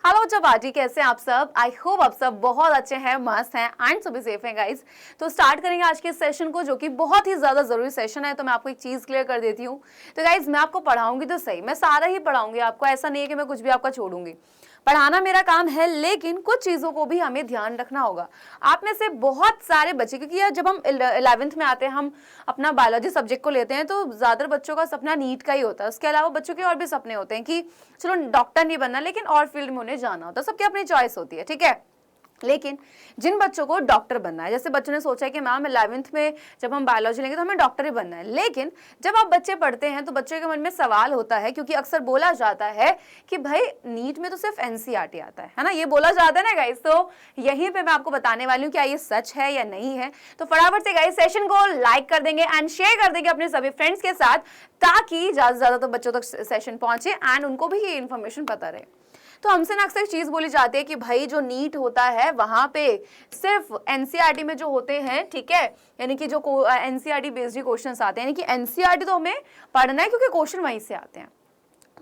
Hello chapati, कैसे हैं आप सब। आई होप आप सब बहुत अच्छे हैं, मस्त हैं एंड सभी सेफ हैं गाइस। तो स्टार्ट करेंगे आज के सेशन को, जो कि बहुत ही ज्यादा जरूरी सेशन है। तो मैं आपको एक चीज क्लियर कर देती हूँ। तो गाइस, मैं आपको पढ़ाऊंगी तो सही, मैं सारा ही पढ़ाऊंगी आपको, ऐसा नहीं है कि मैं कुछ भी आपका छोड़ूंगी। पढ़ाना मेरा काम है, लेकिन कुछ चीज़ों को भी हमें ध्यान रखना होगा। आप में से बहुत सारे बच्चे, क्योंकि यार जब हम 11th में आते हैं, हम अपना बायोलॉजी सब्जेक्ट को लेते हैं, तो ज़्यादातर बच्चों का सपना नीट का ही होता है। उसके अलावा बच्चों के और भी सपने होते हैं कि चलो डॉक्टर नहीं बनना, लेकिन और फील्ड में उन्हें जाना होता है। सबकी अपनी चॉइस होती है, ठीक है। लेकिन जिन बच्चों को डॉक्टर बनना है, जैसे बच्चों ने सोचा है कि मैम 11th में जब हम बायोलॉजी लेंगे तो हमें डॉक्टर ही बनना है, लेकिन जब आप बच्चे पढ़ते हैं तो बच्चों के मन में सवाल होता है, क्योंकि अक्सर बोला जाता है कि भाई नीट में तो सिर्फ एनसीईआरटी आता है ना, ये बोला जाता है ना गाइस। तो यहीं पे मैं आपको बताने वाली हूँ क्या ये सच है या नहीं है। तो फटाफट से गाइस सेशन को लाइक कर देंगे एंड शेयर कर देंगे अपने सभी फ्रेंड्स के साथ, ताकि ज्यादा से ज्यादा तो बच्चों तक सेशन पहुंचे एंड उनको भी ये इन्फॉर्मेशन पता रहे। तो हमसे ना अक्सर चीज बोली जाती है कि भाई जो नीट होता है वहां पे सिर्फ एनसीईआरटी में जो होते हैं, ठीक है, यानी कि जो एनसीईआरटी बेस्ड ही क्वेश्चंस आते हैं, यानी कि एनसीईआरटी तो हमें पढ़ना है क्योंकि क्वेश्चन वहीं से आते हैं।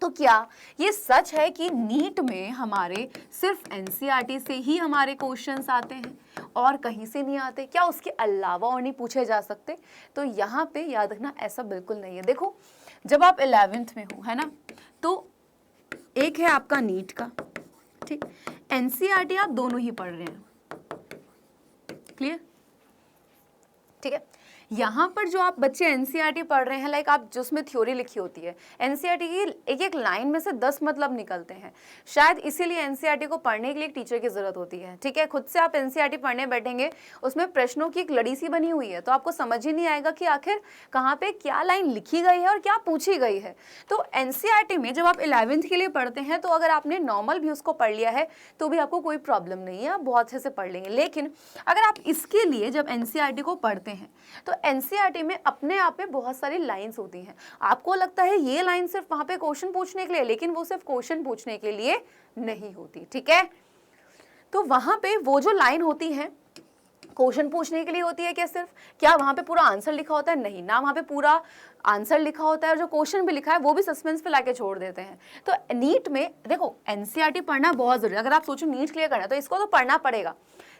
तो क्या ये सच है कि नीट में हमारे सिर्फ एनसीईआरटी से ही हमारे क्वेश्चंस आते हैं और कहीं से नहीं आते? क्या उसके अलावा और नहीं पूछे जा सकते? तो यहाँ पे याद रखना, ऐसा बिल्कुल नहीं है। देखो, जब आप 11th में हो, है ना, तो एक है आपका नीट का, ठीक, एनसीईआरटी आप दोनों ही पढ़ रहे हैं, क्लियर, ठीक है। यहाँ पर जो आप बच्चे एनसीईआरटी पढ़ रहे हैं, लाइक आप जिसमें थ्योरी लिखी होती है, एनसीईआरटी की एक एक लाइन में से 10 मतलब निकलते हैं। शायद इसीलिए एनसीईआरटी को पढ़ने के लिए एक टीचर की जरूरत होती है, ठीक है। खुद से आप एनसीईआरटी पढ़ने बैठेंगे, उसमें प्रश्नों की एक लड़ी सी बनी हुई है, तो आपको समझ ही नहीं आएगा कि आखिर कहाँ पे क्या लाइन लिखी गई है और क्या पूछी गई है। तो एनसीईआरटी में जब आप 11th के लिए पढ़ते हैं, तो अगर आपने नॉर्मल भी उसको पढ़ लिया है तो भी आपको कोई प्रॉब्लम नहीं है, आप बहुत अच्छे से पढ़ लेंगे। लेकिन अगर आप इसके लिए जब एनसीईआरटी को पढ़ते हैं, तो एनसीईआरटी में अपने आप में बहुत सारी लाइंस होती हैं। आपको लगता है ये लाइन सिर्फ वहां पे क्वेश्चन पूछने के लिए, लेकिन वो सिर्फ क्वेश्चन पूछने के लिए नहीं होती, ठीक है। तो वहां पे वो जो लाइन होती है क्वेश्चन पूछने के लिए होती है क्या सिर्फ? क्या वहां पे पूरा आंसर लिखा होता है? नहीं ना, वहां पे पूरा आंसर लिखा होता है और जो क्वेश्चन भी लिखा है वो भी सस्पेंस पे लाके छोड़ देते हैं। तो नीट में देखो, एनसीईआरटी पढ़ना बहुत जरूरी है। अगर आप सोचो नीट क्लियर करना है तो इसको तो पढ़ना पड़ेगा,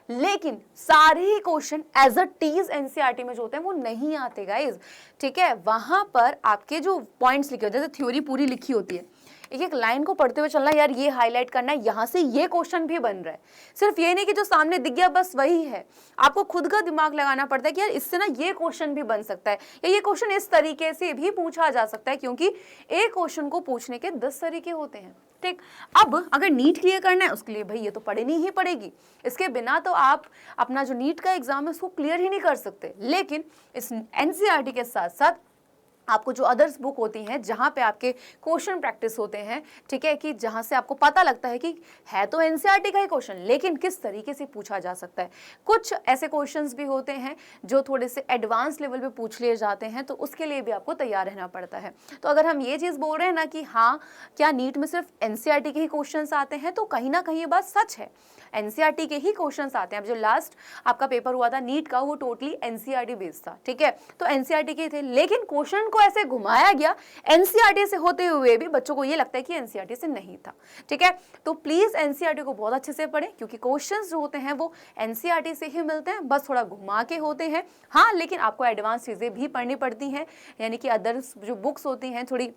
लेकिन सारे ही क्वेश्चन एज अ टीज एनसीईआरटी में जो होते हैं वो नहीं आते गाइज, ठीक है। वहां पर आपके जो पॉइंट्स लिखे होते हैं, जैसे थ्योरी पूरी लिखी होती है, एक एक लाइन को पढ़ते हुए चलना, यार ये हाईलाइट करना है, यहाँ से ये क्वेश्चन भी बन रहा है। सिर्फ ये नहीं कि जो सामने दिख गया बस वही है, आपको खुद का दिमाग लगाना पड़ता है कि यार इससे ना ये क्वेश्चन भी बन सकता है, या ये क्वेश्चन इस तरीके से भी पूछा जा सकता है, क्योंकि एक क्वेश्चन को पूछने के 10 तरीके होते हैं, ठीक। अब अगर नीट क्लियर करना है, उसके लिए भाई ये तो पढ़नी ही पड़ेगी। इसके बिना तो आप अपना जो नीट का एग्जाम है उसको क्लियर ही नहीं कर सकते। लेकिन इस एनसीईआरटी के साथ साथ आपको जो अदर्स बुक होती हैं, जहाँ पे आपके क्वेश्चन प्रैक्टिस होते हैं, ठीक है, कि जहाँ से आपको पता लगता है कि है तो एनसीईआरटी का ही क्वेश्चन, लेकिन किस तरीके से पूछा जा सकता है। कुछ ऐसे क्वेश्चंस भी होते हैं जो थोड़े से एडवांस लेवल पे पूछ लिए जाते हैं, तो उसके लिए भी आपको तैयार रहना पड़ता है। तो अगर हम ये चीज़ बोल रहे हैं ना कि हाँ, क्या नीट में सिर्फ एनसीईआरटी के ही क्वेश्चन आते हैं, तो कहीं ना कहीं ये बात सच है। एनसीईआरटी के ही क्वेश्चंस आते हैं। अब जो लास्ट आपका पेपर हुआ था नीट का, वो टोटली एनसीईआरटी बेस्ड था, ठीक है। तो एनसीईआरटी के थे, लेकिन क्वेश्चन को ऐसे घुमाया गया एनसीईआरटी से होते हुए भी बच्चों को ये लगता है कि एनसीईआरटी से नहीं था, ठीक है। तो प्लीज एनसीईआरटी को बहुत अच्छे से पढ़ें, क्योंकि क्वेश्चंस जो होते हैं वो एनसीईआरटी से ही मिलते हैं, बस थोड़ा घुमा के होते हैं। हाँ, लेकिन आपको एडवांस चीजें भी पढ़नी पड़ती हैं, यानी कि अदर जो बुक्स होती हैं थोड़ी,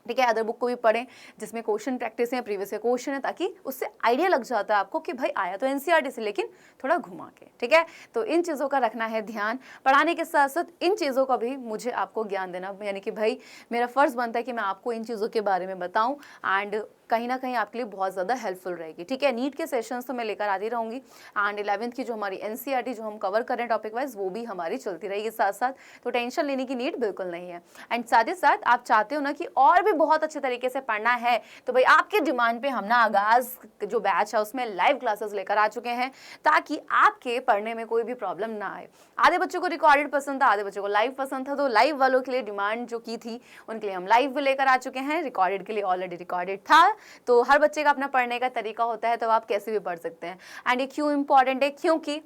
ठीक है, अदर बुक को भी पढ़ें जिसमें क्वेश्चन प्रैक्टिस है, प्रीवियस के क्वेश्चन है, ताकि उससे आइडिया लग जाता है आपको कि भाई आया तो एनसीईआरटी से, लेकिन थोड़ा घुमा के, ठीक है। तो इन चीज़ों का रखना है ध्यान। पढ़ाने के साथ साथ इन चीज़ों का भी मुझे आपको ज्ञान देना, यानी कि भाई मेरा फ़र्ज़ बनता है कि मैं आपको इन चीज़ों के बारे में बताऊँ एंड कहीं ना कहीं आपके लिए बहुत ज़्यादा हेल्पफुल रहेगी, ठीक है। नीट के सेशंस तो मैं लेकर आती रहूँगी एंड 11th की जो हमारी एनसीईआरटी जो हम कवर करें टॉपिक वाइज, वो भी हमारी चलती रहेगी साथ साथ। तो टेंशन लेने की नीड बिल्कुल नहीं है। एंड साथ ही साथ आप चाहते हो ना कि और भी बहुत अच्छे तरीके से पढ़ना है, तो भाई आपके डिमांड पे हम ना आगाज़ जो बैच है उसमें लाइव क्लासेस लेकर आ चुके हैं, ताकि आपके पढ़ने में कोई भी प्रॉब्लम ना आए। आधे बच्चों को रिकॉर्डेड पसंद था, आधे बच्चों को लाइव पसंद था, तो लाइव वालों के लिए डिमांड जो की थी उनके लिए हम लाइव भी लेकर आ चुके हैं। रिकॉर्डेड के लिए ऑलरेडी रिकॉर्डेड था। तो हर बच्चे का अपना पढ़ने का तरीका होता है, तो आप कैसे भी पढ़ सकते हैं। एंड ये क्यों इंपॉर्टेंट है? क्योंकि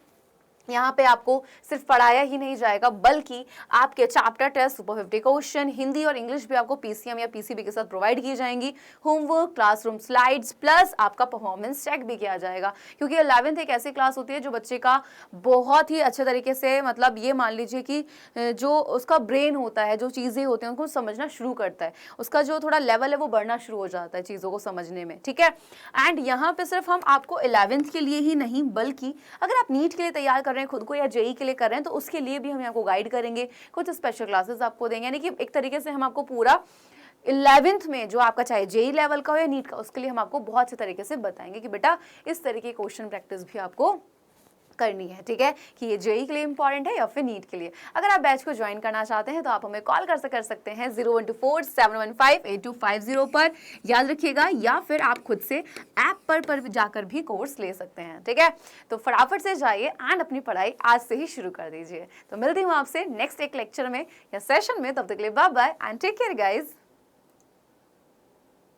यहाँ पे आपको सिर्फ पढ़ाया ही नहीं जाएगा बल्कि आपके chapter test, super 50 question, Hindi और इंग्लिश भी आपको पीसीएम या पीसीबी के साथ प्रोवाइड की जाएंगी, होमवर्क, क्लासरूम स्लाइड्स, प्लस आपका परफॉर्मेंस चेक भी किया जाएगा। क्योंकि 11th एक ऐसी क्लास होती है जो बच्चे का बहुत ही अच्छे तरीके से, मतलब ये मान लीजिए कि जो उसका ब्रेन होता है, जो चीज़ें होती हैं उनको समझना शुरू करता है, उसका जो थोड़ा लेवल है वो बढ़ना शुरू हो जाता है चीज़ों को समझने में, ठीक है। एंड यहाँ पे सिर्फ हम आपको 11th के लिए ही नहीं बल्कि अगर आप नीट के लिए तैयार कर रहे हैं खुद को या जेई के लिए कर रहे हैं तो उसके लिए भी हम आपको गाइड करेंगे, कुछ स्पेशल क्लासेस आपको देंगे, यानी कि एक तरीके से हम आपको पूरा 11th में जो आपका चाहे जेई लेवल का हो या नीट का, उसके लिए हम आपको बहुत अच्छे तरीके से बताएंगे कि बेटा इस तरीके की क्वेश्चन प्रैक्टिस भी आपको करनी है, ठीक है, कि ये जेई के लिए इंपॉर्टेंट है या फिर नीट के लिए। अगर आप बैच को ज्वाइन करना चाहते हैं तो आप हमें कॉल कर सकते हैं 0124-715-8250 पर, याद रखिएगा, या फिर आप खुद से ऐप पर जाकर भी कोर्स ले सकते हैं, ठीक है। तो फटाफट से जाइए एंड अपनी पढ़ाई आज से ही शुरू कर दीजिए। तो मिलती हूँ आपसे नेक्स्ट एक लेक्चर में या सेशन में, तब तक के लिए bye bye and take care guys.